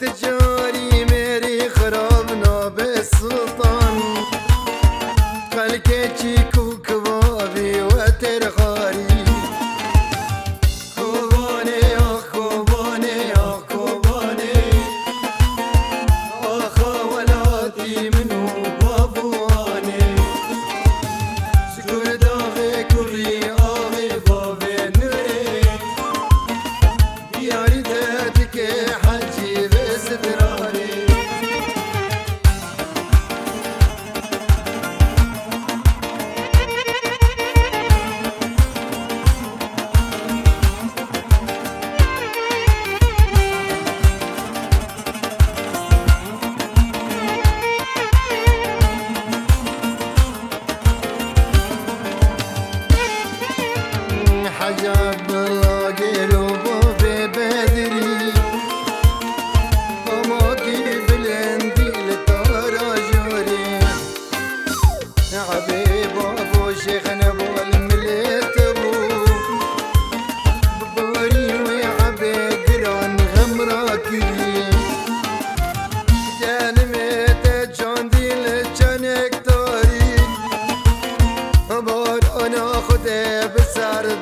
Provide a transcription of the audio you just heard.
تجاري ميري خرابنا بالسلطان خلكي كوكبابي وترخاري خوباني يا خوباني يا خوباني خولاتي منو بابواني شكر داغي كوري آغي بابي نوري بياري داتك حجي بستراري حجاب الله قلوبه ببدري وماكي بلندي للتراجوري حبيب ابو شيخنا ابو المليت ابو ببوري ويعبي قران غمراكي جانمت جاندي لجانك تاري بار انا خده بسر